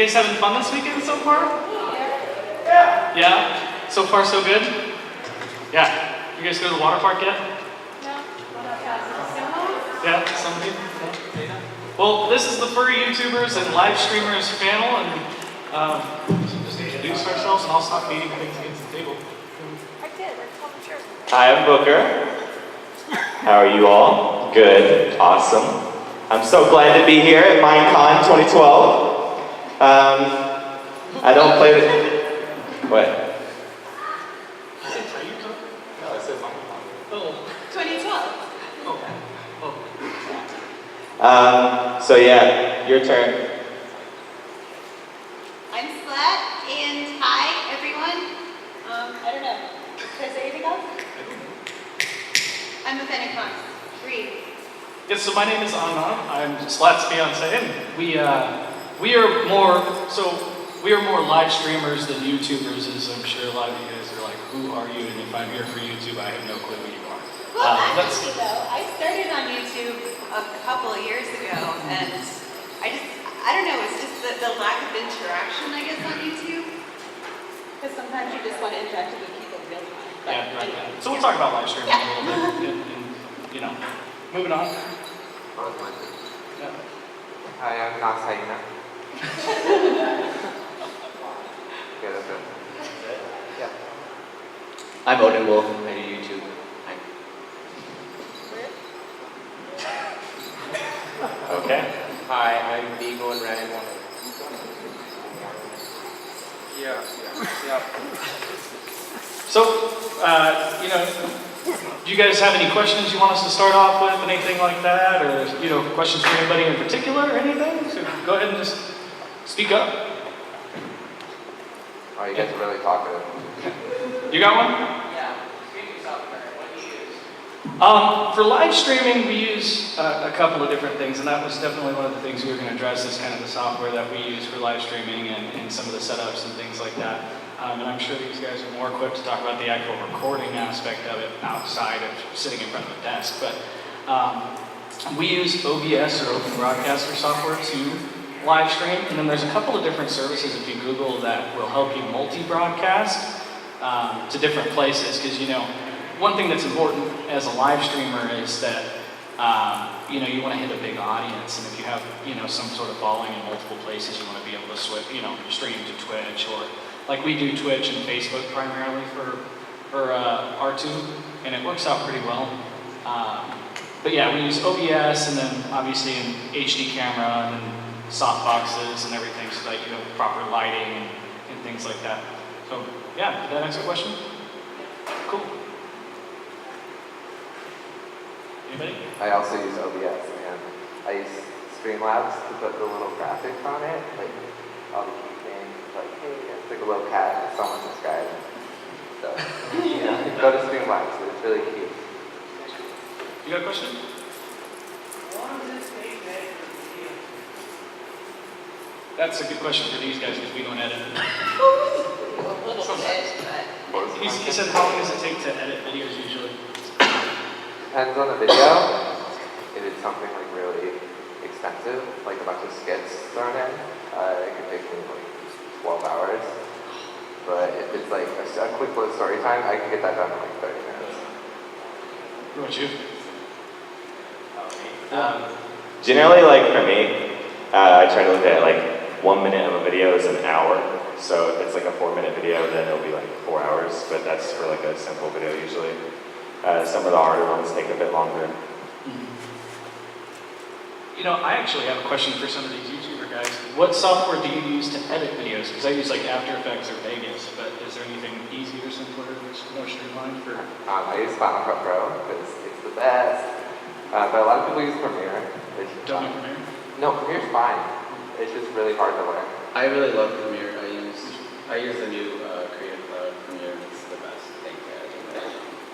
guys having fun this weekend so far? Yeah. Yeah? So far so good? Yeah. You guys go to the water park yet? No. Yeah, somebody? Yeah. Well, this is the Furry YouTubers and live streamers panel, and just introduce ourselves, and I'll stop beating things against the table. I did. We're calling the chairs. Hi, I'm Booker. How are you all? Good. Awesome. I'm so glad to be here at Minecon 2012. I don't play the... What? You said Tayuka? No, it says Minecon. Oh. 2012. So yeah, your turn. I'm Slat, and hi, everyone. I don't know. Can I say anything else? I'm a Fennecon's. Read. Yes, so my name is Anna. I'm Slat's fiance, and we are more live streamers than YouTubers, as I'm sure a lot of you guys are like, who are you? And if I'm here for YouTube, I have no clue who you are. Well, actually, though, I started on YouTube a couple of years ago, and I don't know, it's just the lack of interaction, I guess, on YouTube. Because sometimes you just want to interact with people in real time. But Yeah, right. anyway. So we'll talk about live streaming a little bit, and moving on. Yeah. Hi, I'm Nasaina. Yeah, that's it. Yeah. I'm Odin Wolf. I do YouTube. Okay. Hi, I'm Beagle and Ren. Yeah. So, do you guys have any questions you want us to start off with, anything like that, or questions for anybody in particular, or anything? So go ahead and just speak up. Oh, you guys are really talkative. You got one? Yeah. Streaming software, what do you use? For live streaming, we use a couple of different things, and that was definitely one of the things we were going to address, is kind of the software that we use for live streaming and some of the setups and things like that. And I'm sure these guys are more equipped to talk about the actual recording aspect of it outside of sitting in front of a desk. But we use OBS, or Open Broadcaster software, to live stream. And then there's a couple of different services, if you Google, that will help you multi-broadcast to different places. Because, one thing that's important as a live streamer is that you want to hit a big audience, and if you have some sort of following in multiple places, you want to be able to stream to Twitch, or like we do Twitch and Facebook primarily for R2, and it works out pretty well. But yeah, we use OBS, and then obviously an HD camera, and then softboxes and everything, so that you have proper lighting and things like that. So yeah, did that answer your question? Cool. Anybody? I also use OBS, and I use Streamlabs to put the little graphics on it, like all the key things, like, hey, it's like a little cat that someone described. So, go to Streamlabs, it's really cute. You got a question? That's a good question for these guys, because we don't edit. A little bit, but... He said, how long does it take to edit videos usually? Depends on the video. If it's something like really expensive, like a bunch of skits thrown in, it could take me like 12 hours. But if it's like a quick little story time, I can get that done in like 30 minutes. What about you? Generally, like for me, I try to look at like 1 minute of a video is an hour. So if it's like a 4-minute video, then it'll be like 4 hours. But that's for like a simple video usually. Some of the harder ones take a bit longer. I actually have a question for some of these YouTuber guys. What software do you use to edit videos? Because I use like After Effects or Vegas, but is there anything easier, simpler, more streamlined for? I use Final Cut Pro because it's the best. But a lot of people use Premiere. Don't you Premiere? No, Premiere's fine. It's just really hard to learn. I really love Premiere. I use the new Creative Cloud Premiere. It's the best thing.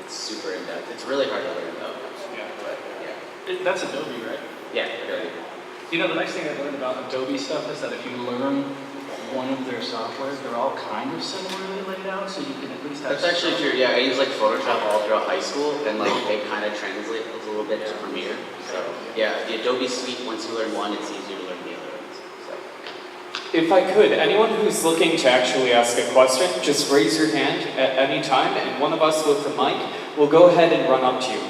It's super in depth. It's really hard to learn though. Yeah. But yeah. That's Adobe, right? Yeah, Adobe. The nice thing I've learned about Adobe stuff is that if you learn one of their softwares, they're all kind of similarly laid out, so you can at least have. That's actually true. Yeah, I use like Photoshop all throughout high school, and like they kind of translate a little bit to Premiere. So yeah, the Adobe suite, once you learn one, it's easier to learn the other ones. So. If I could, anyone who's looking to actually ask a question, just raise your hand at any time, and one of us with the mic will go ahead and run up to you.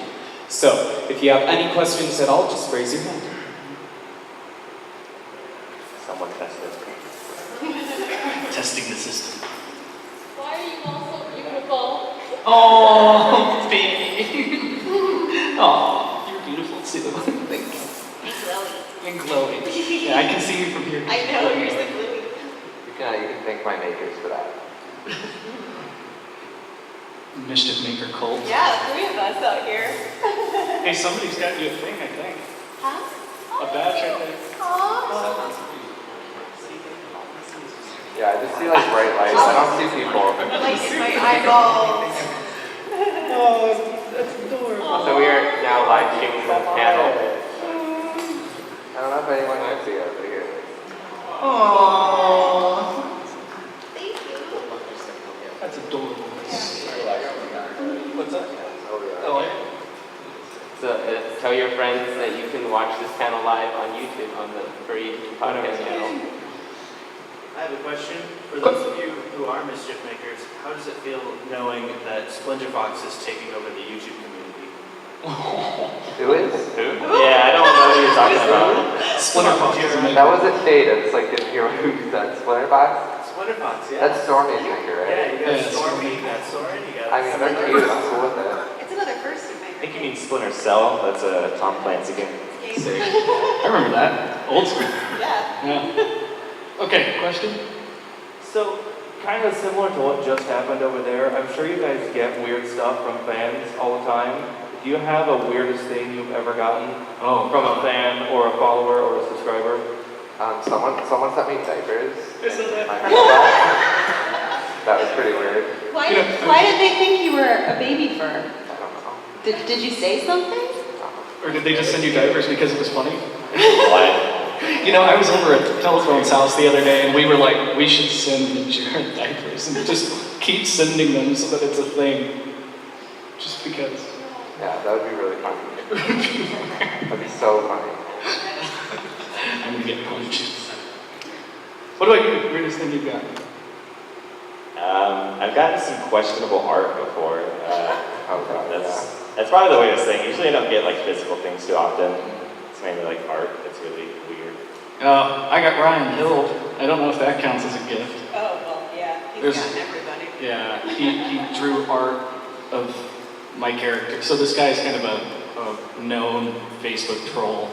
So, if you have any questions at all, just raise your hand. Someone tested. Testing the system. Why are you all so beautiful? Oh, baby. Oh, you're beautiful too. Thank you. And glowy. And glowing. Yeah, I can see you from here. I know, you're so glowy. You can thank my makers for that. Mischief Maker Cult. Yeah, 3 of us out here. Hey, somebody's got you a thing, I think. Huh? A badge right there. Aw. Yeah, I just see like bright lights. I don't see people. Like in my eyeballs. Oh, that's adorable. So we are now live streaming the panel. I don't know if anyone can see us, but here it is. Aww. Thank you. That's adorable. What's up? Oh, Oh, yeah. So tell your friends that you can watch this panel live on YouTube on the Furry podcast channel. I have a question. For those of you who are mischief makers, how does it feel knowing that Splinter Fox is taking over the YouTube community? Who is? Who? Yeah, I don't know what you're talking about. Splinter Fox is amazing. That was a shade. I just like didn't hear who said Splinter Box. Splinter Fox, yeah. That's Stormy's maker, Yeah, right? you got Yeah, Stormy, you got Soren, you got... I mean, they're cute. I'm cool with it. It's another person, I think you mean Splinter Cell. That's a Tom Clancy game. Sick. I remember that. Old school. Yeah. Yeah. Okay, question? So, kind of similar to what just happened over there, I'm sure you guys get weird stuff from fans all the time. Do you have a weirdest thing you've ever gotten from a fan or a follower or a subscriber? Someone sent me diapers. I saw that. That was pretty weird. Why did they think you were a baby fur? I don't know. Did you say something? Or did they just send you diapers because it was funny? What? You know, I was over at Telephone's house the other day and we were like, we should send Jared diapers and just keep sending them so that it's a thing. Just because. Yeah, that would be really funny. That'd be so funny. I'm gonna get punched. What about you? Weirdest thing you've got? I've gotten some questionable art before. Oh god, That's probably the weirdest thing. Usually I don't get like physical things too often. It's mainly like art. It's really weird. I got Ryan Hill. I don't know if that counts as a gift. Oh, well, yeah. He's There's- gotten everybody. Yeah, he drew art of my character. So this guy's kind of a known Facebook troll,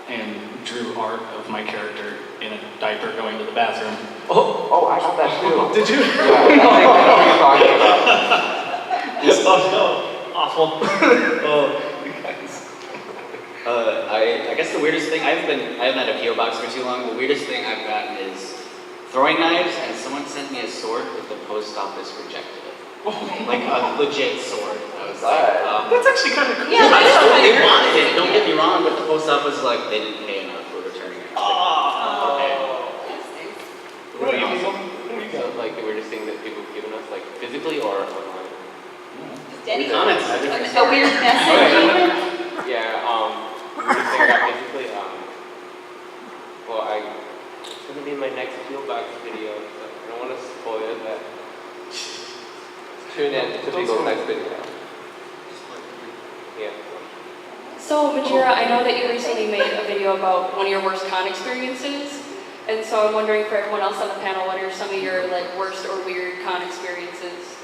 and drew art of my character in a diaper going to the bathroom. Oh, I got that too. Did you? Yeah, I think I know what you're talking about. Oh no, awful. Oh, you guys. I guess the weirdest thing, I haven't had a PO box for too long. The weirdest thing I've gotten is throwing knives, and someone sent me a sword, but the post office rejected it. Like a legit sword. I was like, That's actually kind of cool. Yeah, I that's thought they weird. wanted it. Don't get me wrong, but the post office was like they didn't pay enough for returning it. Oh. What about you? What do you So, got? like the weirdest thing that people have given us, like physically or online. Denny. Comments. A weird message. Yeah, weirdest thing I got physically, well, it's gonna be in my next Peel Box video, so I don't want to spoil it, but Tune in to Beagle's next video. yeah. So, Majira, I know that you recently made a video about one of your worst con experiences, and so I'm wondering for everyone else on the panel, what are some of your like worst or weird con experiences?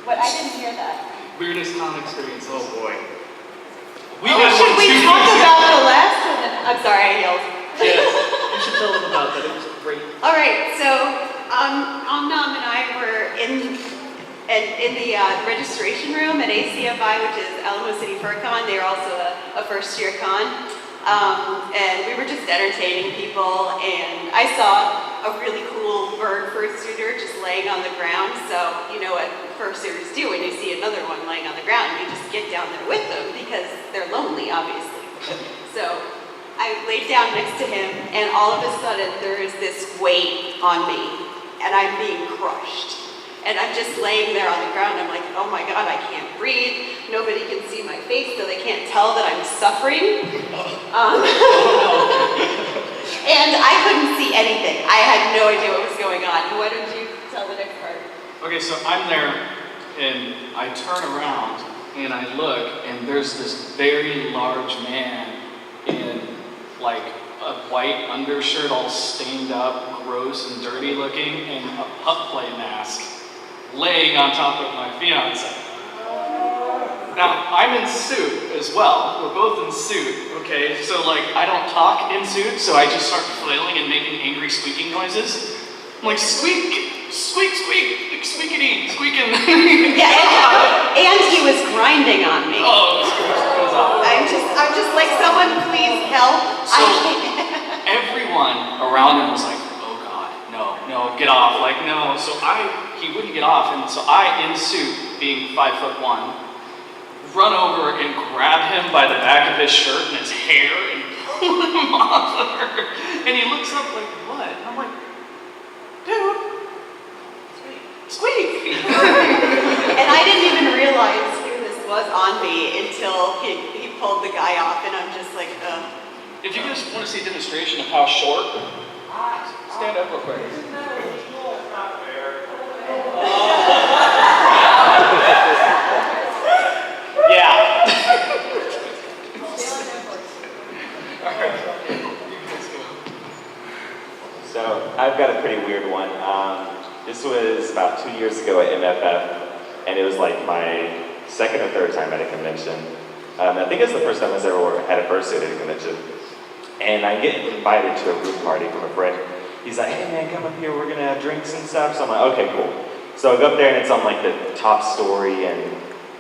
What? I didn't hear that. Weirdest con experience. Oh boy. Should we talk about the last one? I'm sorry, I yelled. Yes, you should tell them about that. It was great. All right, so Omnom and I were in the registration room at ACFI, which is Alamo City FurCon. They were also a first-year con, and we were just entertaining people. And I saw a really cool bird fursuiter just laying on the ground. So you know what fursuiters do when you see another one laying on the ground, you just get down there with them because they're lonely, obviously. So I laid down next to him, and all of a sudden there is this weight on me, and I'm being crushed. And I'm just laying there on the ground. I'm like, oh my God, I can't breathe. Nobody can see my face, so they can't tell that I'm suffering. anything. I had no idea what was going on. Why don't you tell the next part? Okay, so I'm there, and I turn around, and I look, and there's this very large man in like a white undershirt, all stained up, gross and dirty looking, and a pup play mask, laying on top of my fiance. Now, I'm in suit as well. We're both in suit, okay? So like, I don't talk in suit, so I just start flailing and making angry squeaking noises. I'm like, squeak, squeak, squeak, squeakity, squeaking. Yeah, and he was grinding on me. Oh, it was awful. I'm just like, someone please help. So everyone around him was like, oh God, no, get off, like no. So he wouldn't get off, and so I, in suit, being 5'1", run over and grab him by the back of his shirt and his hair and pull him off of her. And he looks up like, what? And I'm like, dude, squeak. And I didn't even realize who this was on me until he pulled the guy off, and I'm just like, If you guys want to see a demonstration of how short, stand up real quick. Yeah. So I've got a pretty weird one. This was about 2 years ago at MFF, and it was like my second or third time at a convention. I think it's the first time I ever had a fursuit at a convention. And I get invited to a group party from a friend. He's like, hey man, come up here, we're gonna have drinks and stuff. So I'm like, okay, cool. So I go up there and it's on like the top story, and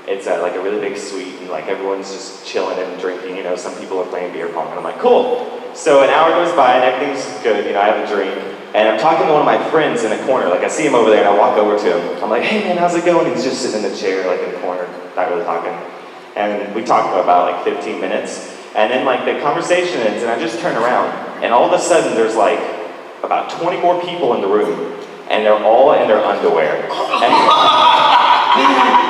it's like a really big suite, and like everyone's just chilling and drinking, you know, some people are playing beer pong, and I'm like, cool. So an hour goes by and everything's good, you know, I have a drink, and I'm talking to one of my friends in the corner, like I see him over there and I walk over to him. I'm like, hey man, how's it going? He's just sitting in the chair, like in the corner, not really talking. And we talked for about like 15 minutes, and then like the conversation ends, and I just turn around, and all of a sudden there's like about 20 more people in the room, and they're all in their underwear.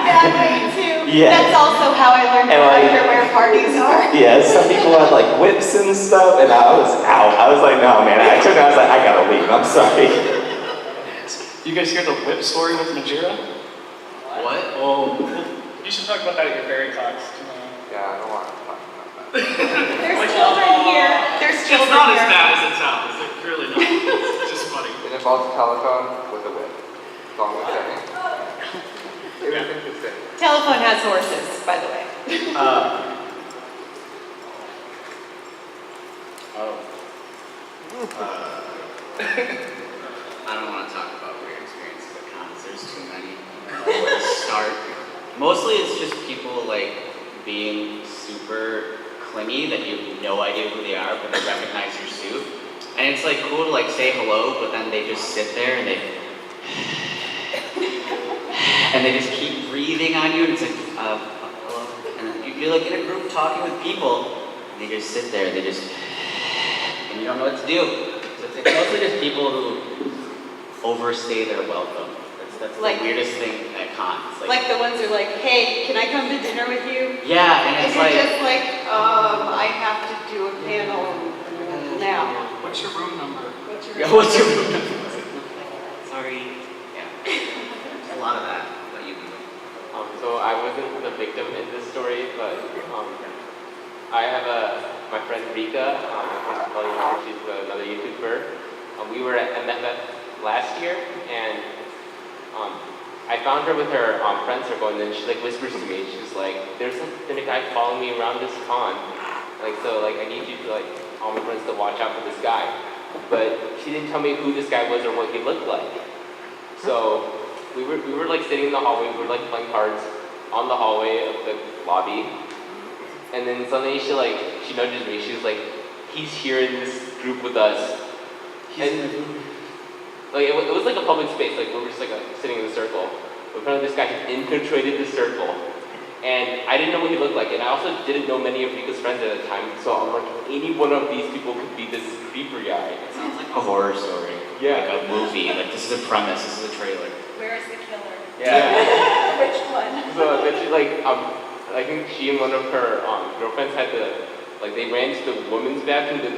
that way too. Yeah. That's also how I learned And what like- underwear parties are. Yeah, some people had like whips and stuff, and I was out. I was like, no man, I turned around, I was like, I gotta leave, I'm sorry. You guys hear the whip story with Majira? What? Oh, you should talk about that at your Furry talks. Yeah, I don't want to talk about that. There's children here. There's It's children not as here. bad as it sounds. It's really not. It's just funny. It involves a telephone with a whip. That's all I'm saying. It was interesting. Telephone has horses, by the way. I don't want to talk about weird experiences at cons. There's too many. Where to start? Mostly it's just people like being super clingy that you have no idea who they are, but they recognize your suit. And it's like cool to like say hello, but then they just sit there and they just keep breathing on you, and it's like, hello. And you're like in a group talking with people, and they just sit there, and you don't know what to do. So it's mostly just people who overstay their welcome. That's Like- the weirdest thing at cons. Like the ones who are like, hey, can I come to dinner with you? Yeah, and And it's you're like, just like, I have to do a panel now. What's your room number? What's your yeah, what's your room number? Sorry. Yeah. A lot of that. What you do. So I wasn't the victim in this story, but I have my friend Rika, I think probably you know her, she's another YouTuber. We were at MFF last year, and I found her with her friend circle, and then she like whispers to me, she's like, there's been a guy following me around this con, so I need you to all my friends to watch out for this guy. But she didn't tell me who this guy was or what he looked like. So we were like sitting in the hallway, we were like playing cards on the hallway of the lobby, and then suddenly she nudges me, she was like, he's here in this group with us. And it was like a public space, we were just sitting in a circle. But apparently this guy had infiltrated the circle, and I didn't know what he looked like, and I also didn't know many of Rika's friends at the time, so I'm like, any one of these people could be this creeper guy. It sounds like a horror story. Yeah. Like a movie. Like this is a premise. This is a trailer. Where is the killer? Yeah. Which one? So then she I think she and one of her girlfriends had to, they ran to the women's bathroom to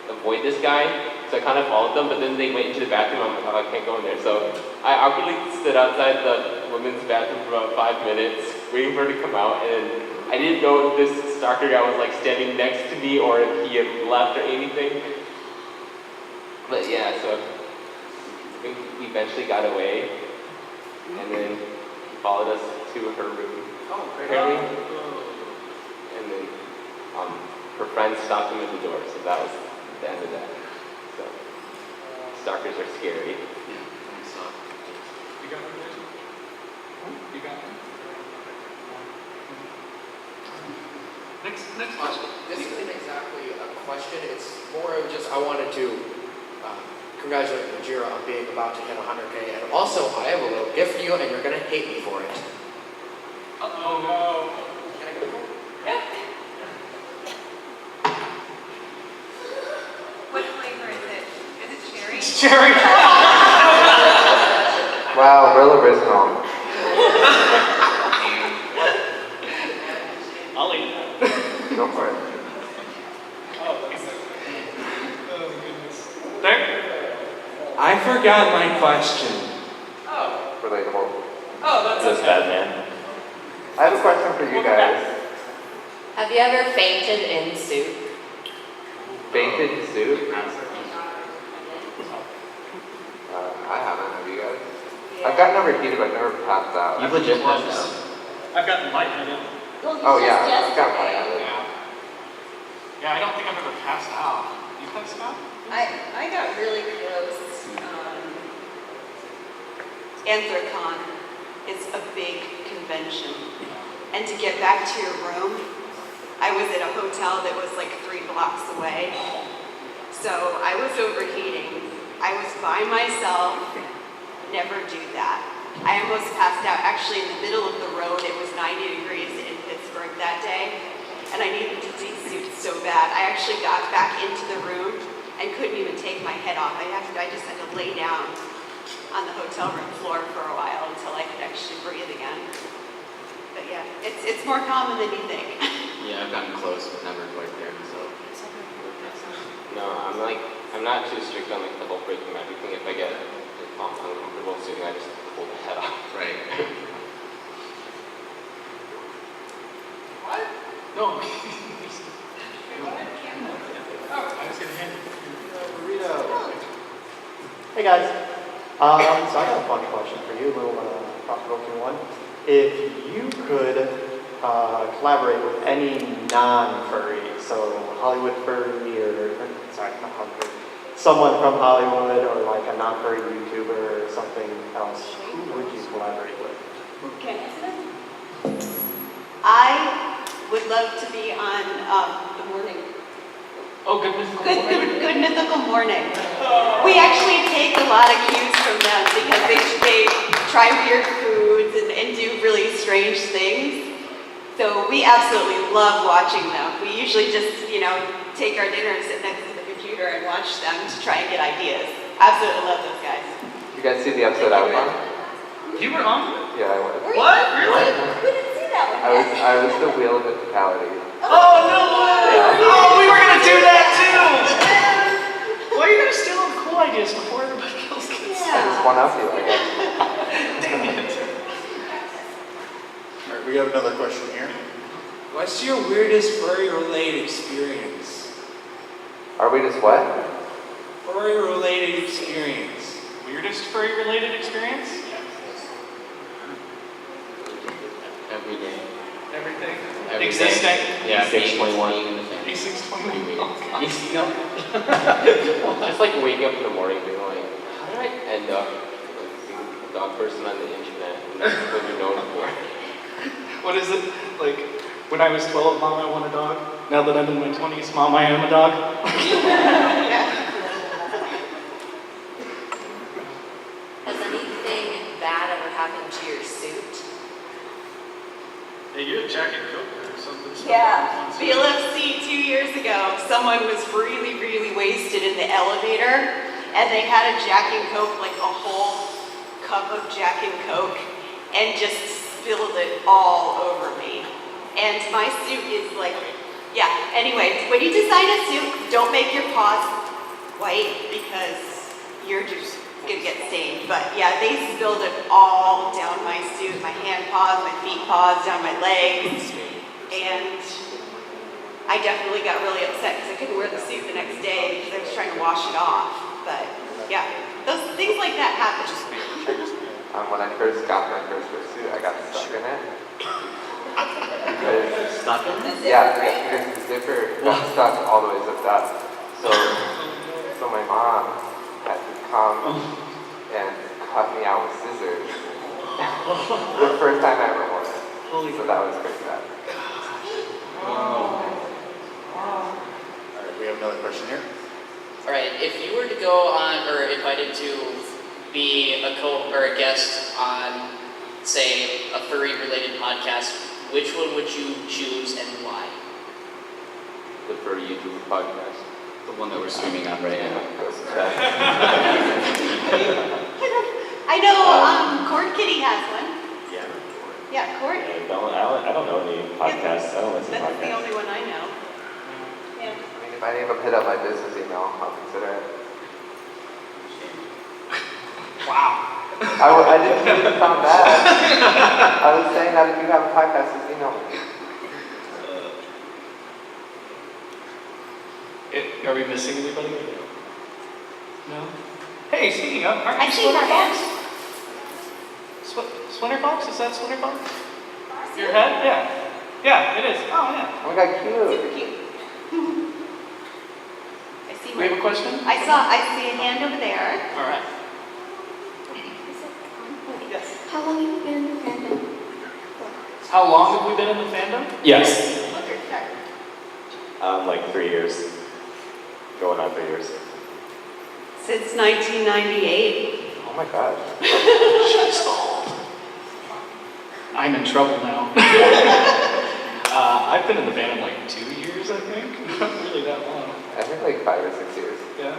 avoid this guy. So I kind of followed them, but then they went into the bathroom. I'm like, oh, I can't go in there. So I awkwardly stood outside the women's bathroom for about 5 minutes, waiting for her to come out. And I didn't know if this stalker guy was like standing next to me or if he had left or anything. But yeah, so we eventually got away, and then he followed us to her room. Oh, Apparently. And then her friend stopped him at the door, so that was the end of that. So, stalkers are scary. Yeah, so, you got one, Rachel? You got one? Next question. This isn't exactly a question, it's more of just I wanted to congratulate Majira on being about to hit 100K, and also I have a little gift for you and you're going to hate me for it. Oh no. Can I get a phone? Yeah. What flavor is it? Is it cherry? Cherry. Wow, real original. I'll eat that. Go for it. Oh goodness. There? I forgot my question. Oh. Relatable. Oh, that's Just okay. bad, man. I have a question for you guys. Have you ever fainted in soup? Fainted soup? I haven't, have you guys? I've gotten overheated, but I've never passed out. You legit passed out. I've gotten lightheaded. Oh yeah, I've gotten lightheaded. Yeah, I don't think I've ever passed out. You passed out? I got really close. Anthrocon is a big convention. And to get back to your room, I was at a hotel that was like 3 blocks away. So I was overheating. I was by myself. Never do that. I almost passed out. Actually, in the middle of the road, it was 90 degrees in Pittsburgh that day. And I needed to de-suit so bad. I actually got back into the room and couldn't even take my head off. I just had to lay down on the hotel room floor for a while until I could actually breathe again. But yeah, it's more common than you think. Yeah, I've gotten close, but never quite there, so. No, I'm not too strict on like the whole breaking magic thing. If I get uncomfortable sitting, I just pull the head off. Right. What? No. Oh, I was gonna hand it. Burrito. Hey guys. So I got a fun question for you, a little thought-provoking one. If you could collaborate with any non-furry, so Hollywood furry sorry, not Hollywood, someone from Hollywood or like a non-furry YouTuber or something else, who would you collaborate with? Can I answer that? I would love to be on the morning. Oh, Good Mythical Morning. Good Mythical Morning. We actually take a lot of cues from them because they try weird foods and do really strange things. So we absolutely love watching them. We usually just, take our dinner and sit next to the computer and watch them to try and get ideas. Absolutely love those guys. You guys see the episode I was on? You were on? Yeah, I was. What? Really? We didn't see that one. I was the wheel of mythicality. Oh, no way! Oh, we were gonna do that too! Why are you gonna steal all the cool ideas before everybody else gets I just one up you, I guess. Dang it. All right, we have another question here. What's your weirdest furry-related experience? Are we just what? Furry-related experience. Weirdest furry-related experience? Every day. Everything. Every Existing. day. Yeah, being 621. in the family. A621. Oh, God. Just like waking up in the morning being like, how did I end up being a dog person on the internet? And that's what you're known for. What is it? Like, when I was 12, Mom, I want a dog. Now that I'm in my 20s, Mom, I am a dog. Has anything bad ever happened to your suit? Hey, you had Jack and Coke or something. Yeah, BLFC 2 years ago, someone was really, really wasted in the elevator, and they had a Jack and Coke, like a whole cup of Jack and Coke, and just spilled it all over me. And my suit is like Yeah, anyway, when you design a suit, don't make your paws white because you're just gonna get stained. But yeah, they spilled it all down my suit, my hand paws, my feet paws, down my legs. And I definitely got really upset because I couldn't wear the suit the next day because I was trying to wash it off. But yeah, those things like that happen. When I first got my first suit, I got stuck in it. Stuck in it? Yeah, because the zipper got stuck all the way zipped up. So my mom had to come and cut me out with scissors. The first time I ever wore it. So that was pretty bad. Alright, we have another question here. Alright, if you were to go on, or invited to be a guest on, say, a furry related podcast, which one would you choose and why? The Furry YouTube podcast. The one that we're streaming on right now. I know Cord Kitty has one. Yeah. Yeah, Cord. I don't know any podcasts. I don't listen to That's the podcasts. only one I know. Yeah. I mean, if I name a pit up my business email, I'll consider it. Wow. I didn't mean it to sound bad. I was saying that if you have a podcast, just email me. Are we missing anybody? No? Hey, speaking of, aren't I you see Splinter her Fox? hand. Splinter Fox? Is that Splinter Fox? Your head? Yeah. Yeah, it is. Oh, yeah. Oh my god, cute. Super cute. I see We have a question? I see a hand over there. All right. Yes. How long have you been in the fandom? How long have we been in the fandom? Yes. Like 3 years. Going on 3 years. Since 1998. Oh my god. She's old. I'm in trouble now. I've been in the fandom like 2 years, I think. Not really that long. I think like 5 or 6 years. Yeah.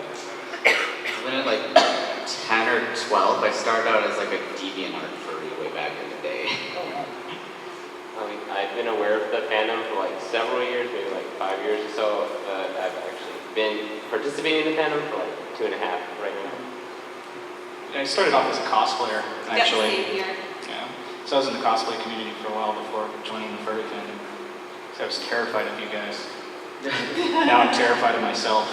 I've been at like 10 or 12. I started out as like a DeviantArt furry way back in the day. I've been aware of the fandom for like several years, maybe like 5 years or so. I've actually been participating in the fandom for like 2.5 right now. I started off as a cosplayer, actually. Yep, same here. Yeah. So I was in the cosplay community for a while before joining the furry fandom. So I was terrified of you guys. Now I'm terrified of myself.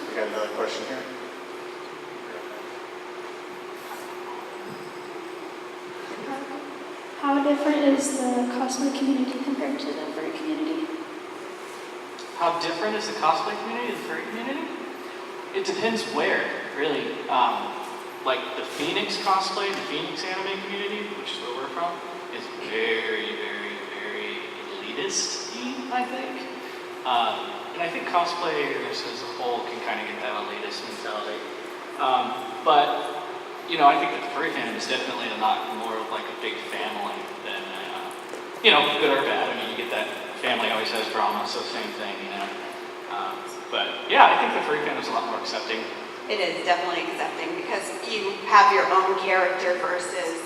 We got another question here. How different is the cosplay community compared to the furry community? How different is the cosplay community, the furry community? It depends where, really. Like the Phoenix cosplay, the Phoenix anime community, which is where we're from, is very, very, very elitist-y, I think. And I think cosplayers as a whole can kind of get that elitist mentality. But, you know, I think that the furry fandom is definitely a lot more of like a big family than, you know, good or bad. I mean, you get that family always has drama, so same thing, you know. But yeah, I think the furry fandom is a lot more accepting. It is definitely accepting because you have your own character versus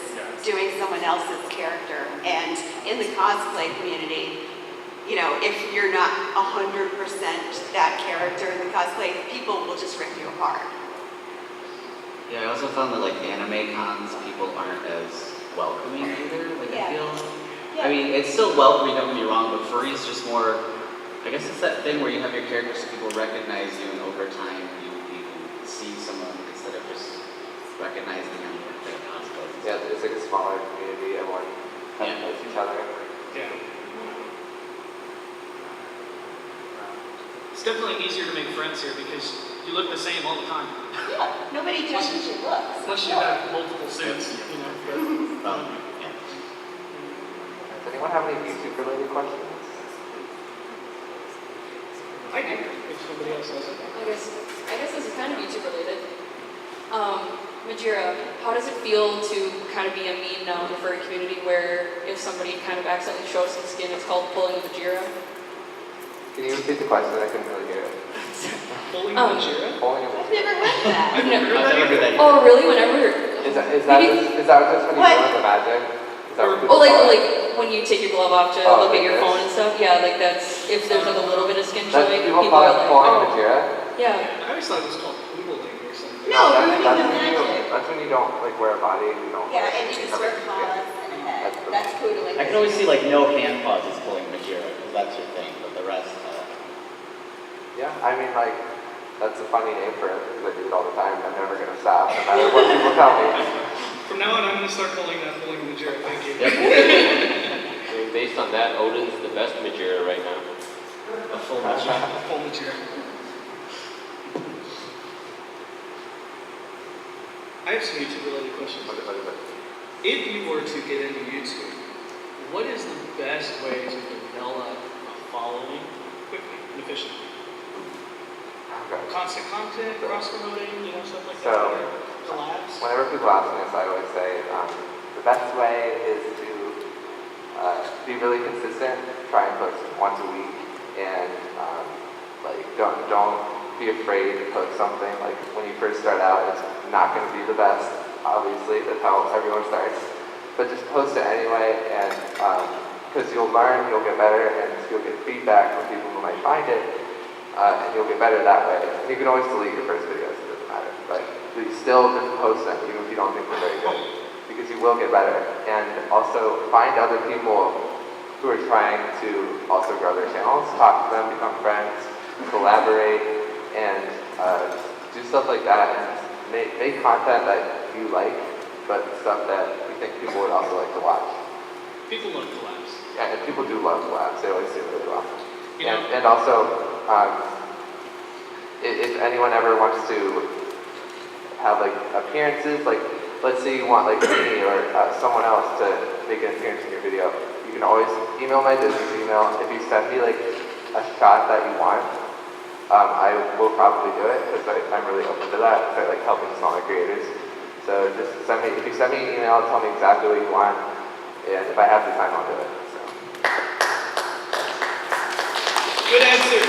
doing someone else's character. And in the cosplay community, you know, if you're not 100% that character in the cosplay, people will just rip you apart. Yeah, I also found that like anime cons, people aren't as welcoming either. Like I feel, I mean, it's still welcoming, don't get me wrong, but furry is just more. I guess it's that thing where you have your character so people recognize you, and over time you see someone instead of just recognizing them with their cosplay. Yeah, it's like a smaller community, everyone kind of knows each other. Yeah. It's definitely easier to make friends here because you look the same all the time. Yeah, nobody judges your looks. Unless you have multiple suits, you know. But, Does anyone have any YouTube-related questions? I do, if somebody else has it. I guess this is kind of YouTube related. Majira, how does it feel to kind of be a meme now in the furry community where if somebody kind of accidentally shows some skin, it's called pulling the Majira? Can you repeat the question? I couldn't really hear it. Pulling the Majira? Pulling a I've never heard that. I've never heard that. Oh, really? Whenever? Is that just when you learn the magic? Is that what Oh, people call it? when you take your glove off to Oh, look at like your this? phone and stuff. Yeah, like that's if there's like a little bit of skin That's showing, people people are like, calling oh, Majira. yeah. I always thought it was called poodling or something. No, that's, ruining that's the when you, magic. that's when you don't like wear a body and you don't. Yeah, like, and you just cover wear your paws skin. and a head. That's the- That's poodling. I can always see like no hand pauses pulling Majira, because that's your thing, but the rest, Yeah, I mean like that's a funny name for it because I do it all the time. I'm never gonna stop no matter what people tell me. From now on, I'm going to start calling that pulling the Majira. Thank you. I mean, based on that, Odin's the best Majira right now. A full Majira. A full Majira. I have some YouTube-related questions. If you were to get into YouTube, what is the best way to develop a following quickly and efficiently? Constant content, cross-promoting, stuff like So, that. Collabs. whenever people ask me this, I always say the best way is to be really consistent. Try and post once a week, and like don't be afraid to post something. Like when you first start out, it's not going to be the best. Obviously, that's how everyone starts. But just post it anyway, and because you'll learn, you'll get better, and you'll get feedback from people who might find it, and you'll get better that way. And you can always delete your first videos; it doesn't matter. But you still just post them, even if you don't think they're very good, because you will get better. And also find other people who are trying to also grow their channels. Talk to them, become friends, collaborate, and do stuff like that. And make content that you like, but stuff that you think people would also like to watch. People love collabs. Yeah, and people do love collabs. They always do really well. You know, And also, if anyone ever wants to have like appearances, like let's say you want like me or someone else to make an appearance in your video, you can always email my business email. If you send me like a shot that you want, I will probably do it because I'm really open to that. I like helping smaller creators. So just if you send me an email, tell me exactly what you want, and if I have the time, I'll do it. So. good answer.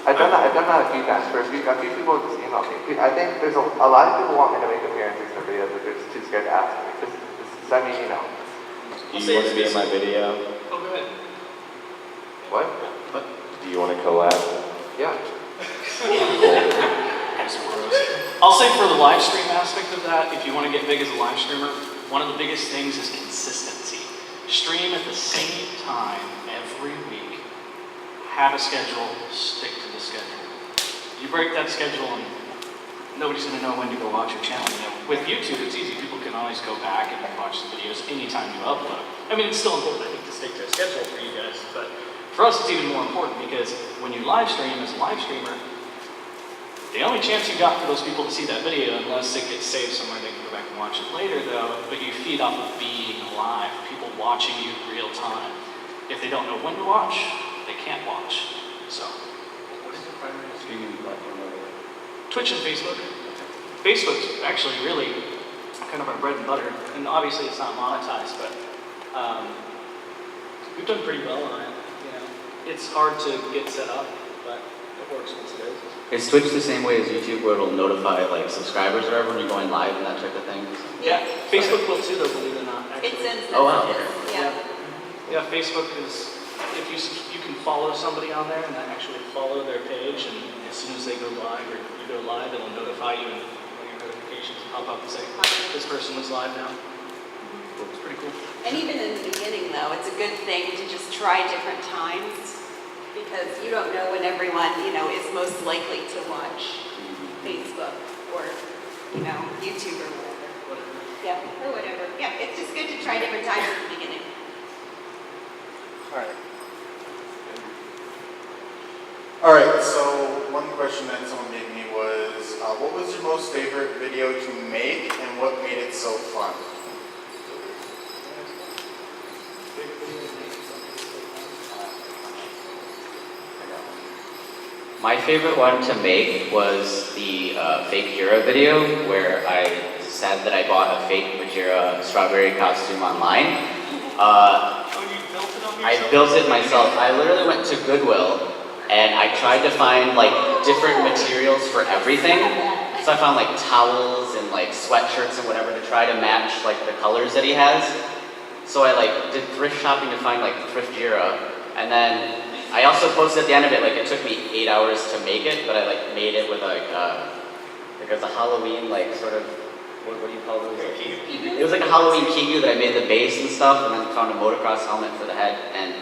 I've done that a few times. For a few people just email me. I think there's a lot of people want me to make appearances in their videos, but they're just too scared to ask me. Just send me an email. Do you want to be in my video? Oh, go ahead. What? Do you want to collab? Yeah. I'll say for the live stream aspect of that, if you want to get big as a live streamer, one of the biggest things is consistency. Stream at the same time every week. Have a schedule, stick to the schedule. You break that schedule and nobody's going to know when to go watch your channel. With YouTube, it's easy. People can always go back and watch the videos anytime you upload. I mean, it's still important, I think, to stick to a schedule for you guys, but for us, it's even more important because when you live stream as a live streamer, the only chance you got for those people to see that video, unless it gets saved somewhere, they can go back and watch it later though, but you feed off of being live, people watching you real time. If they don't know when to watch, they can't watch. So, what is the primary streaming platform over there? Twitch and Facebook. Facebook's actually really kind of our bread and butter, and obviously it's not monetized, but we've done pretty well on it. It's hard to get set up, but it works once it is. is Twitch the same way as YouTube, where it'll notify like subscribers or whatever when you're going live and that type of thing? Yeah, Facebook will too, though, believe it or not. Actually. It sends Oh, wow. messages. Yeah. Yeah, Facebook is, if you can follow somebody on there and then actually follow their page, and as soon as they go live or you go live, it'll notify you and one of your notifications pop up and say, this person is live now. It's pretty cool. And even in the beginning, though, it's a good thing to just try different times because you don't know when everyone, is most likely to watch Facebook or, YouTube or whatever. Yeah, or whatever. Yeah, it's just good to try different times at the beginning. All right, so one question that someone gave me was, what was your most favorite video to make and what made it so fun? My favorite one to make was the fake Jira video, where I said that I bought a fake Majira strawberry costume online. I built it myself. I literally went to Goodwill and I tried to find like different materials for everything. So I found like towels and like sweatshirts and whatever to try to match like the colors that he has. So I like did thrift shopping to find like thrift Jira, and then I also posted at the end of it, like it took me 8 hours to make it, but I like made it with like as a Halloween like sort of, what do you call those? It was like a Halloween kigu that I made the base and stuff, and then found a motocross helmet for the head, and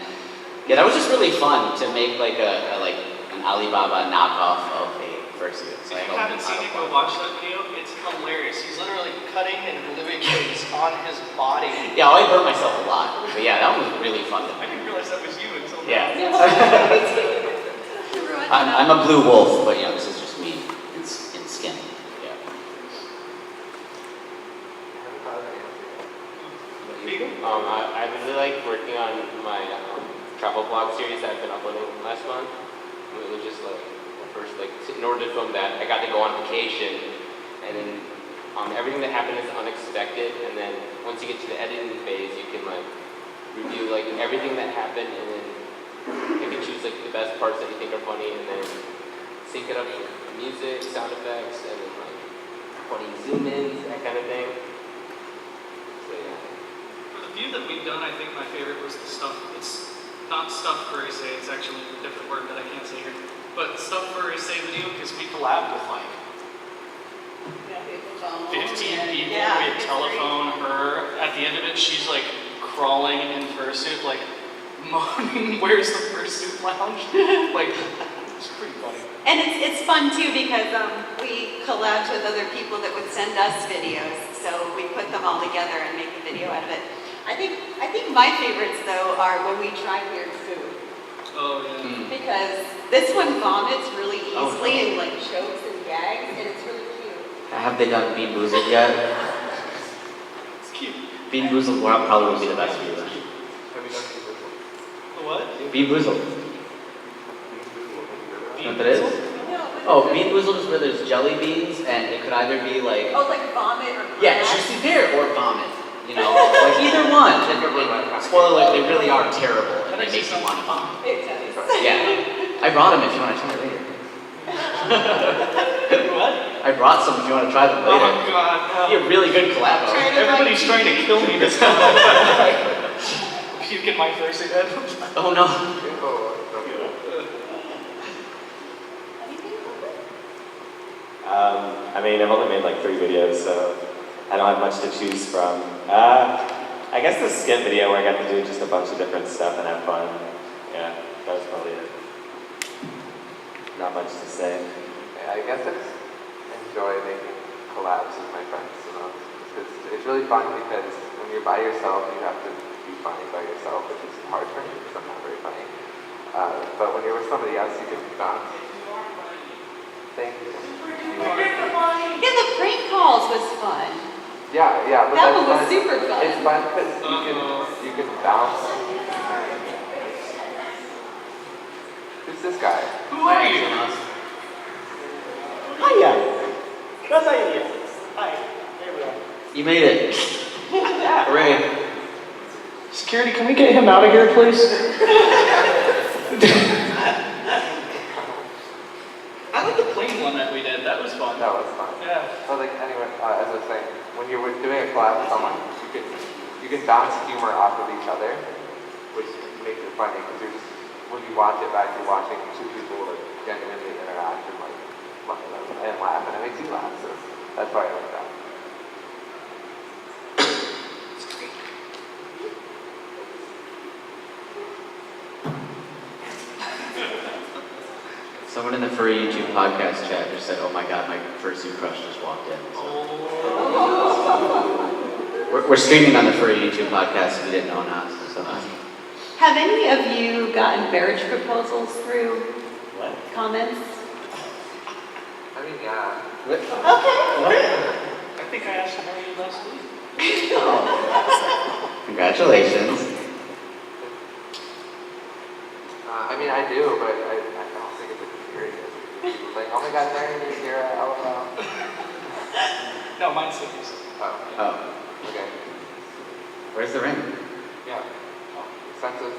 yeah, that was just really fun to make like an Alibaba knockoff of a fursuit. So If you haven't seen it, go watch that video. It's hilarious. He's literally cutting and gluing things on his body. Yeah, I burnt myself a lot, but yeah, that was really fun. I didn't realize that was you until now. Yeah. I'm a blue wolf, but yeah, this is just me in skin. Yeah. I really like working on my travel vlog series that I've been uploading last month. It was just like, first, like, in order to film that, I got to go on vacation, and then everything that happened is unexpected, and then once you get to the editing phase, you can like review like everything that happened, and then you can choose like the best parts that you think are funny, and then sync it up with music, sound effects, and then like funny zoom-ins, that kind of thing. So yeah. For the few that we've done, I think my favorite was the stuff. It's not stuff Furry Say. It's actually a different word that I can't say here. But stuff Furry Say video because we collabed with like 15 people. Yeah, We had telephone her. At the end of it, she's like crawling in fursuit, like moaning, "Where's the fursuit lounge?" Like, it's pretty funny. And it's fun too because we collabed with other people that would send us videos, so we put them all together and make a video out of it. I think my favorites though are when we try weird food. Oh yeah. Because this one vomits really easily and like chokes and gags, and it's really cute. Have they done Bean Boozled yet? It's cute. Bean Boozled probably would be the best for you then. The what? Bean Boozled. You know what that is? Oh, Bean Boozled is where there's jelly beans, and it could either be like... Oh, like vomit or yeah, juicy pear or vomit. You know, like either one. Spoiler alert, they really are terrible, and they make you want to vomit. It does. Yeah. I brought them if you want to try it later. What? I brought some if you want to try them later. Oh god. Be a really good collab. Everybody's trying to kill me this time. Puke in my fursuit head. Oh no. I mean, I've only made like 3 videos, so I don't have much to choose from. I guess the skit video where I got to do just a bunch of different stuff and have fun. Yeah, that was probably it. Not much to say. Yeah, I guess I just enjoy making collabs with my friends. You know, it's really fun because when you're by yourself, you have to be funny by yourself, which is hard for me because I'm not very funny. But when you're with somebody else, you can bounce. Thank you. Yeah, the prank calls was fun. Yeah, but that that's one was fun. super fun. It's fun because you can bounce. Who's this guy? Who are you? Hiya. That's how you do. Hi. There we go. You made it. Hooray. Security, can we get him out of here, please? I like the plane one that we did. That was fun. That was fun. Yeah. So like anyway, as I was saying, when you're doing a collab with someone, you can bounce humor off of each other, which makes it funny because you're just when you watch it back, you're watching 2 people like genuinely interact and like and laugh, and it makes you laugh. So that's why I like that. Someone in the Furry YouTube podcast chat just said, "Oh my god, my fursuit crush just walked in." So. We're streaming on the Furry YouTube podcast if you didn't know now. So. Have any of you gotten marriage proposals through comments? I mean, yeah. Okay. I think I asked to marry you last week. Congratulations. I mean, I do, but I don't think it's serious. It's like, oh my god, marry me, Sarah, LOL. No, mine's serious. Oh. Okay. Where's the ring? Yeah. Expensive.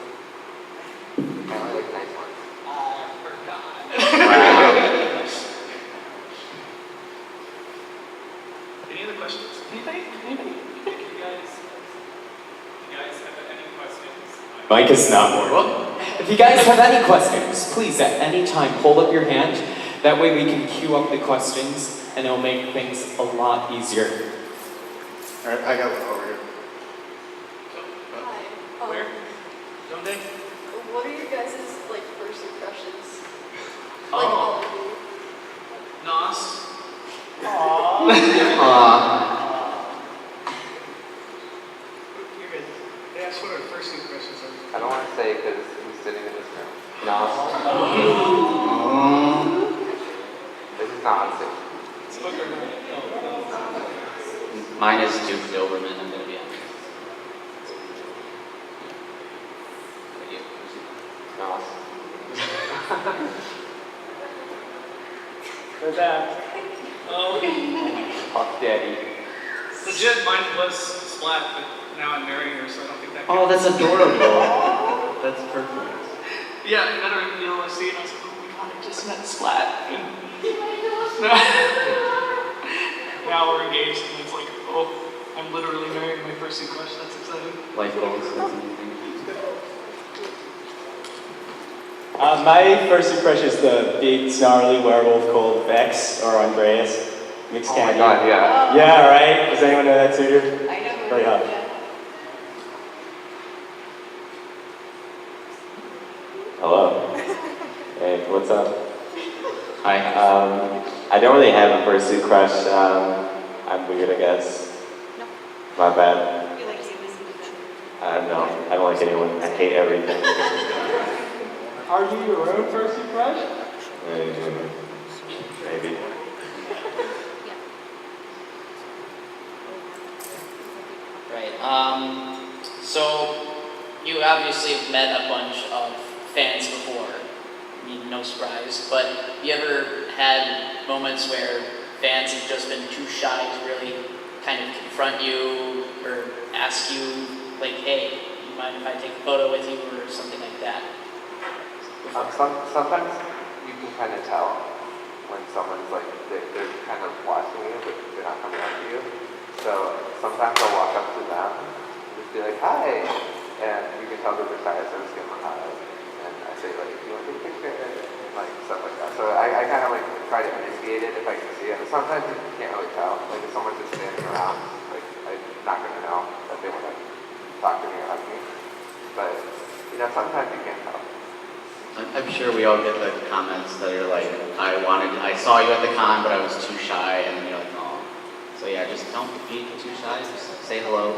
I only like nice ones. I forgot. Any other questions? Anybody? You guys Mike is not bored. If you guys have any questions, please at any time hold up your hand. That way we can queue up the questions and it'll make things a lot easier. All right, I got one over here. Hi. Where? Don't they? What are your guys' like first impressions? Oh. Like all of you. Nos. You're good. Yeah, that's what our first impressions are. I don't want to say because he's sitting in this room. No. This is not on stage. Mine is Duke Doberman, I'm gonna be honest. No. They're back. Oh. Puff Daddy. Legit, mine was Splat, but now I'm marrying her, so I don't think that Oh, counts. that's adorable. That's perfect. Yeah, I met her in ULSC and I was like, oh my god, I just met Splat. Now we're engaged and it's like, oh, I'm literally marrying my first in crush. That's exciting. Life goals, that's amazing. My first impression is the big snarly werewolf called Vex or Andreas. Mixed Oh my candy. God, yeah. Yeah, right? Does anyone know that suitor? I know. Very hot. Hello. Hey, what's up? Hi. I don't really have a fursuit crush. I'm weird, I guess. My bad. I feel like you listen to them. I don't know. I don't like anyone. I hate everything. Are you your own fursuit crush? Maybe. Right. So you obviously have met a bunch of fans before. I mean, no surprise. But have you ever had moments where fans have just been too shy to really kind of confront you or ask you, like, hey, you mind if I take a photo with you or something like that? Sometimes you can kind of tell when someone's like, they're kind of watching you, but they're not coming up to you. So sometimes I'll walk up to them and just be like, hi. And you can tell that they're shy, so I just give them a hug. And I say, like, you want to take a picture? And like stuff like that. So I kind of like try to initiate it if I can see it. But sometimes you can't really tell. Like if someone's just standing around, like I'm not going to know that they want to talk to me or hug me. But, you know, sometimes you can't tell. I'm sure we all get the comments that are like, I saw you at the con, but I was too shy, and then you're like, oh. So yeah, just don't be too shy, just say hello.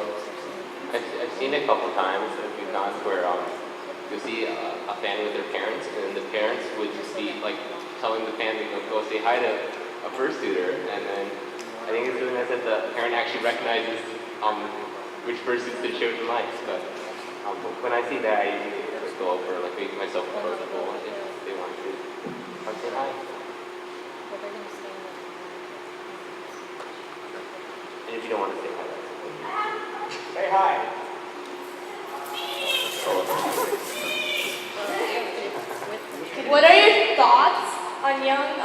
I've seen it a couple times at a few cons where you'll see a fan with their parents, and the parents would just be like telling the fan to go say hi to a fursuiter, and then I think it's really nice that the parent actually recognizes which fursuits the children likes. But when I see that, I usually just go over, like make myself approachable if they want to say hi. And if you don't want to say hi, that's okay. Say hi. What are your thoughts on young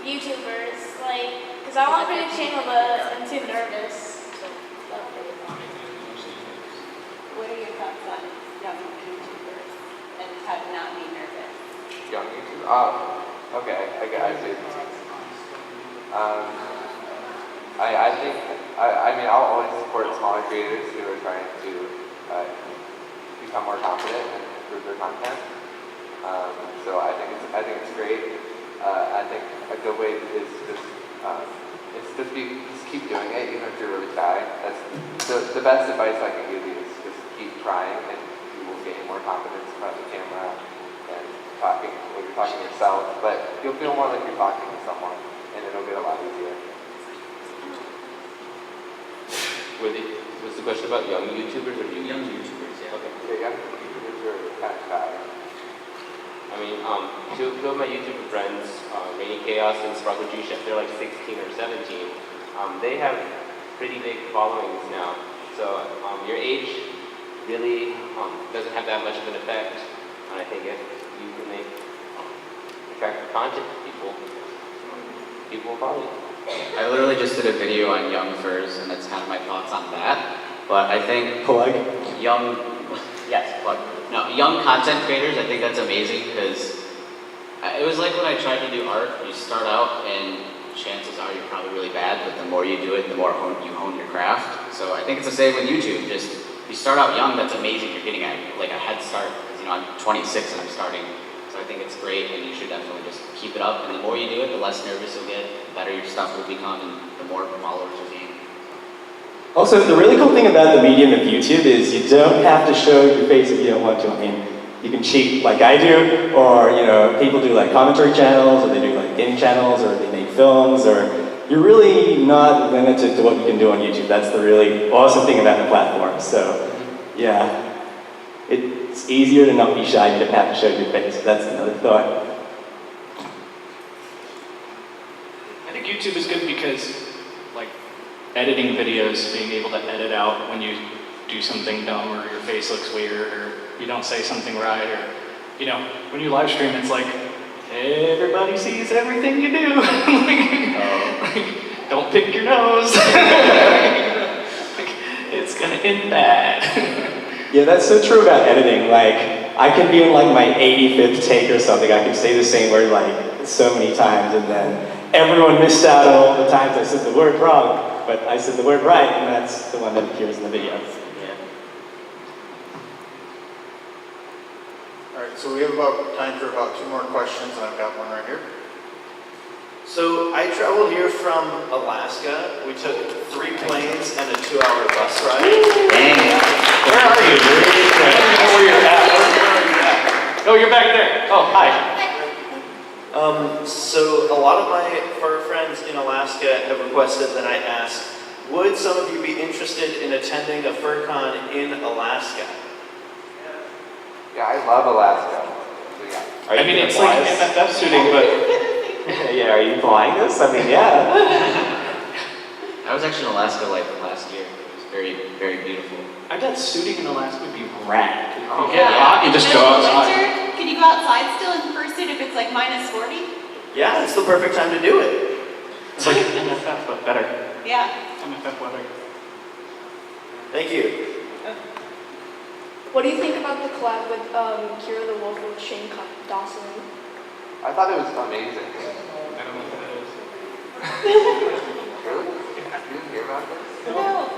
YouTubers? Like, because I want to create a channel, but I'm too nervous. What are your thoughts on young YouTubers and how to not be nervous? Young YouTubers? Oh, okay. I see. I mean, I'll always support smaller creators who are trying to become more confident and improve their content. So I think it's great. I think a good way is just keep doing it, even if you're really shy. That's the best advice I can give you is just keep trying, and you will gain more confidence in front of the camera and talking when you're talking to yourself. But you'll feel more like you're talking to someone, and it'll get a lot easier. Was the question about young YouTubers or new Young YouTubers? YouTubers, yeah. Okay, young YouTubers are kind of shy. I mean, two of my YouTuber friends, Rainy Chaos and Sparkle G Chef, they're like 16 or 17. They have pretty big followings now. So your age really doesn't have that much of an effect. And I think if you can make attractive content to people, people will follow you. I literally just did a video on young furs, and that's kind of my thoughts on that. But I think Plug. young, yes. young content creators, I think that's amazing because it was like when I tried to do art. You start out and chances are you're probably really bad, but the more you do it, the more you hone your craft. So I think it's the same with YouTube. Just you start out young, that's amazing. You're getting like a head start because I'm 26 and I'm starting. So I think it's great, and you should definitely just keep it up. And the more you do it, the less nervous you'll get, the better your stuff will become, and the more followers you'll gain. Also, the really cool thing about the medium of YouTube is you don't have to show your face if you don't want to. I mean, you can cheat like I do, or people do like commentary channels, or they do like gaming channels, or they make films, or you're really not limited to what you can do on YouTube. That's the really awesome thing about the platform. So, yeah, it's easier to not be shy. You don't have to show your face. That's another thought. I think YouTube is good because, like, editing videos, being able to edit out when you do something dumb or your face looks weird or you don't say something right or, when you live stream, it's like, everybody sees everything you do. Don't pick your nose. It's gonna end bad. Yeah, that's so true about editing. Like, I can be in like my 85th take or something. I can say the same word like so many times, and then everyone missed out on all the times I said the word wrong, but I said the word right, and that's the one that appears in the video. Alright, so we have time for about 2 more questions, and I've got one right here. So I traveled here from Alaska. We took 3 planes and a 2-hour bus ride. Dang. Where are you? I don't even know where you're at. Where are you at? Oh, you're back there. Oh, hi. So a lot of my fur friends in Alaska have requested that I ask, would some of you be interested in attending a FurCon in Alaska? Yeah, I love Alaska. So, yeah. I mean, it's like FFF suiting, but... Yeah, are you flying this? I mean, yeah. I was actually in Alaska like last year. It was very, very beautiful. I bet suiting in Alaska would be rad. If Oh, you get hot, you just go outside. Winter, can you go outside still in fursuit if it's like -40? Yeah, it's the perfect time to do it. It's like MFF, but better. Yeah. MFF weather. Thank you. What do you think about the collab with Kira the Wolf with Shane Dawson? I thought it was amazing. I don't know what that is. Really? You didn't hear about this? No.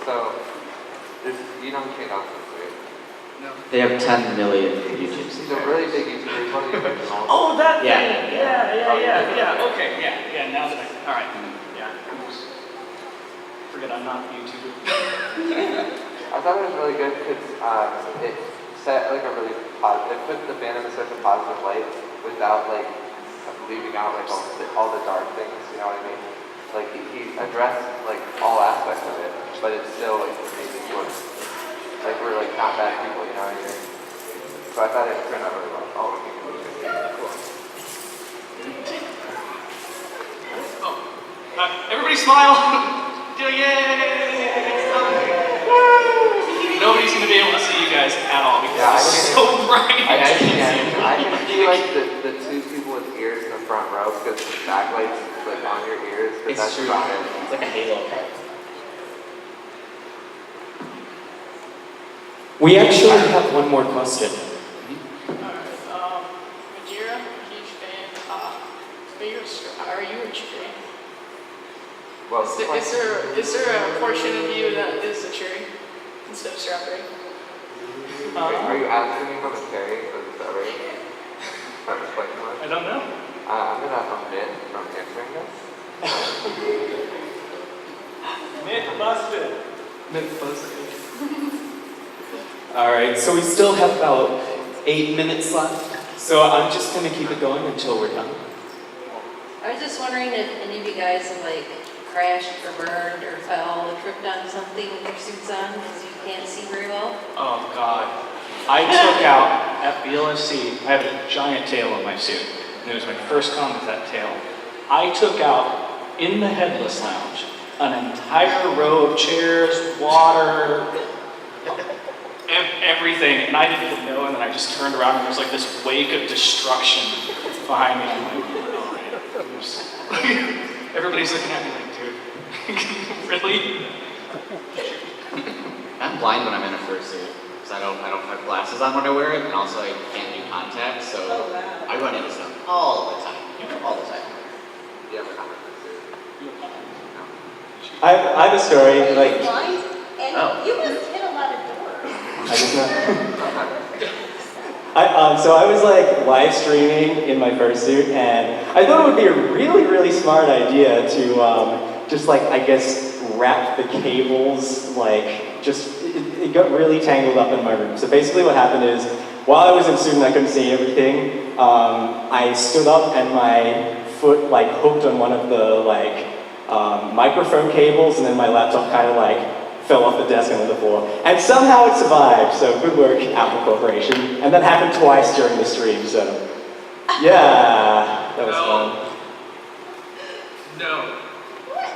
So, you know who Shane Dawson is, right? No. They have 10 million YouTube He's a really big YouTuber. He's one of the originals. Oh, that Yeah. thing. Yeah. Okay, yeah. Now that all right. Yeah. Oops. Forget I'm not a YouTuber. I thought it was really good because it set like a really positive, it put the fandom in such a positive light without like leaving out like all the dark things, you know what I mean? Like he addressed like all aspects of it, but it's still like amazing work. Like we're like not bad people, you know what I mean? So I thought it turned out really well. Oh, okay. Cool. Everybody smile. Yay! Nobody's going to be able to see you guys at all because it's so bright. I can see like the 2 people with ears in the front row because the backlight's like on your ears. It's that's true. about it. It's like a halo. We actually have one more question. Majira, huge fan. Are you a cherry? Well, Is there a portion of you that is a cherry instead of strawberry? Are you asking me from a cherry or the strawberry? I don't know. I'm gonna omit from answering this. Myth busted. Myth busted. All right, so we still have about 8 minutes left. So I'm just gonna keep it going until we're done. I was just wondering if any of you guys have like crashed or burned or fell or tripped on something with your suits on because you can't see very well. Oh God. I took out at BLSC, I have a giant tail on my suit, and it was my first con with that tail. I took out, in the headless lounge, an entire row of chairs, water, everything, and I didn't even know, and then I just turned around and there was like this wake of destruction behind me. I'm like, all right, oops. Everybody's looking at me like, dude, really? I'm blind when I'm in a fursuit, because I don't have glasses on when I wear it, and also I can't do contacts, so I run into stuff all the time, all the time. You have a comment? I have a story, like, Blind, and Oh. you must hit a lot of doors. I just know. So I was like live streaming in my fursuit, and I thought it would be a really, really smart idea to just like, I guess, wrap the cables, like, it got really tangled up in my room. So basically what happened is, while I was in suit and I couldn't see everything, I stood up and my foot like hooked on one of the like microphone cables, and then my laptop kind of like fell off the desk onto the floor. And somehow it survived, so good work, Apple Corporation. And that happened twice during the stream, so yeah, that was fun. No. What?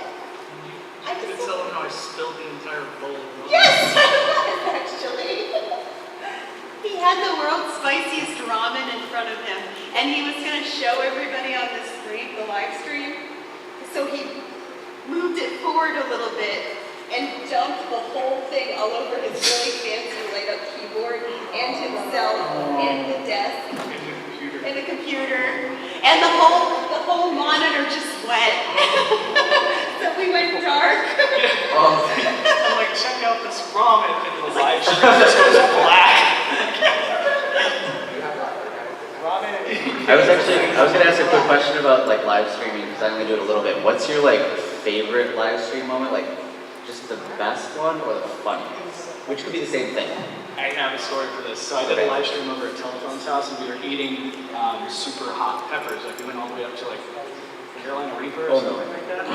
I could tell them how I spilled the entire bowl of ramen. Yes, actually. He had the world's spiciest ramen in front of him, and he was going to show everybody on the stream, the live stream. So he moved it forward a little bit and dumped the whole thing all over his really fancy laid up keyboard and himself and the desk and the computer and the whole monitor just wet. So we went dark. I'm like, check out this ramen, and the live stream just goes black. I was gonna ask a quick question about like live streaming, because I only do it a little bit. What's your like favorite live stream moment? Like, just the best one or the funniest? Which could be the same thing. I have a story for this. So I did a live stream over at Telephone's house, and we were eating super hot peppers. Like we went all the way up to like Carolina Reaper or something like that.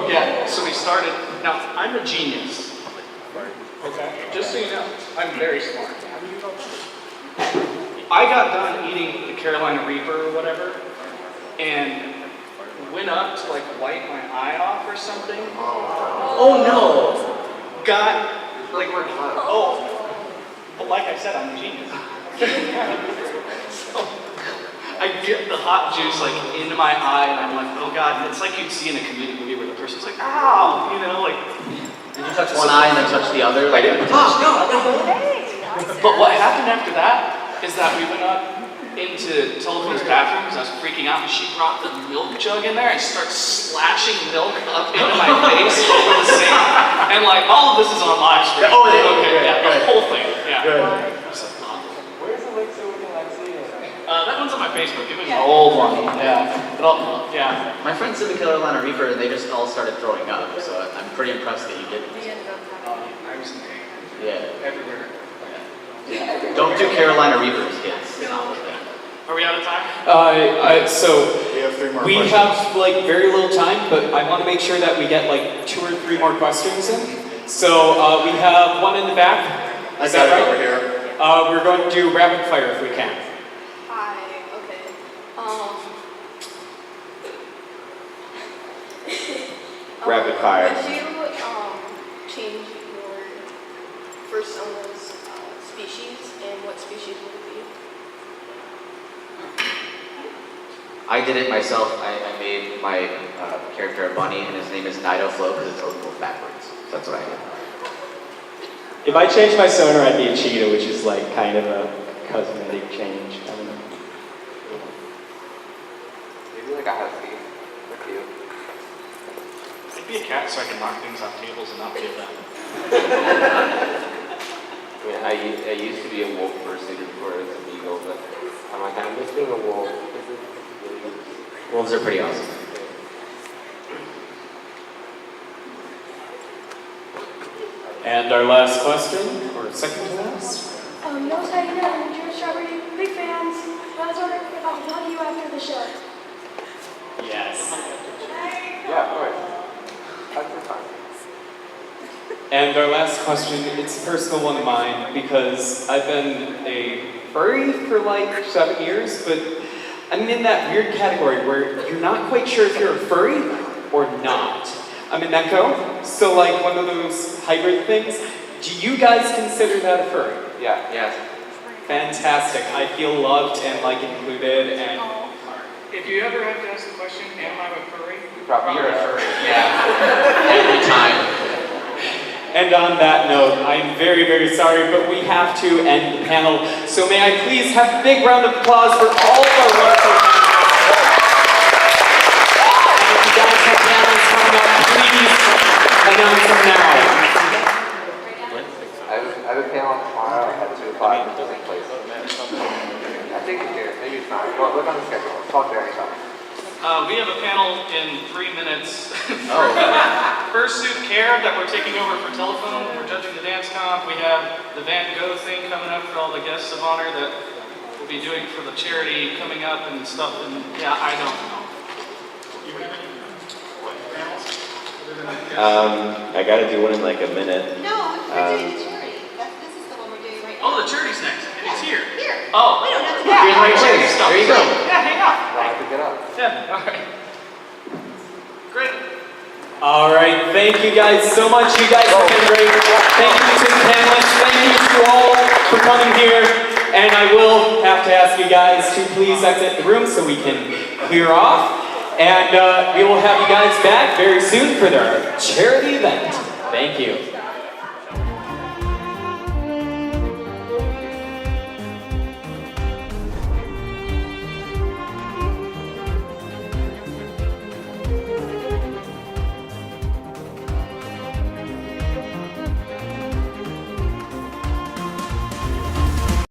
Yeah. So we started. Now I'm a genius. Okay. Just so you know, I'm very smart. I got done eating the Carolina Reaper or whatever, and went up to like wipe my eye off or something. Oh no! Got like but like I said, I'm a genius. So I get the hot juice like into my eye, and I'm like, oh god! And it's like you'd see in a comedic movie where the person's like, ow, you know, like. Did you touch one eye and then touch the other? Like, But what happened after that is that we went up into Telephone's bathroom because I was freaking out, and she brought the milk jug in there and started splashing milk up into my face over the sink. And like, all of this is on live stream. Oh, it is? Okay, yeah, the whole thing. Yeah. Good. Where's the link so we can like see it? That one's on my Facebook. It was an old one. Yeah. Yeah. my friends did the Carolina Reaper and they just all started throwing up, so I'm pretty impressed that you did. I was in pain. Yeah. Everywhere. Yeah. Don't do Carolina Reapers, kids. Are we out of time? So We have 3 more we questions. have like very little time, but I want to make sure that we get like 2 or 3 more questions in. So we have one in the back. I Is got that it right? over here. We're going to do rapid fire if we can. Hi, okay. Rapid fire. Would you change your first owner's species, and what species would it be? I did it myself. I made my character a bunny, and his name is Nido Flow because it's always backwards. So that's what I did. If I changed my sonar, I'd be a cheetah, which is like kind of a cosmetic change. I don't know. Maybe like a husky. They're cute. I'd be a cat so I can knock things off tables and not feel bad. I mean, I used to be a wolf fursuited before I was a beagle, but I'm like, I miss being a wolf. This is really good. Wolves are pretty awesome. And our last question, or second to last. Notice how you know, George Strawberry, big fans. I was wondering if I could hug you after the show. Yes. Yeah, of course. That's fine. And our last question, it's a personal one of mine because I've been a furry for like 7 years, but I'm in that weird category where you're not quite sure if you're a furry or not. I'm an echo, so like one of those hybrid things. Do you guys consider that a furry? Yeah. Yes. Fantastic. I feel loved and like included and If you ever have to ask the question, am I a furry? You're a furry. Yeah. Every time. And on that note, I'm very, very sorry, but we have to end the panel. So may I please have a big round of applause for all of our wonderful panelists. And if you guys have panels coming up, please announce them now. I have a panel tomorrow at 2 o'clock in the same place. I think it's here. Maybe it's not. Well, look on the schedule. It's called there anytime. We have a panel in 3 minutes for Fursuit Care that we're taking over for telephone. We're judging the dance comp. We have the Van Gogh thing coming up for all the guests of honor that we'll be doing for the charity coming up and stuff. And yeah, I don't know. You have any panels? I gotta do one in like a minute. No, we're doing the charity. This is the one we're doing right now. Oh, the charity's next, and it's here. Here. Oh. We don't have to Yeah, go. right, charity stuff. There you go. Yeah, hang out. I'll have to get up. Yeah, all right. Great. All right, thank you guys so much. You guys have been great. Thank you to the panelists. Thank you to all for coming here. And I will have to ask you guys to please exit the room so we can clear off. And we will have you guys back very soon for their charity event.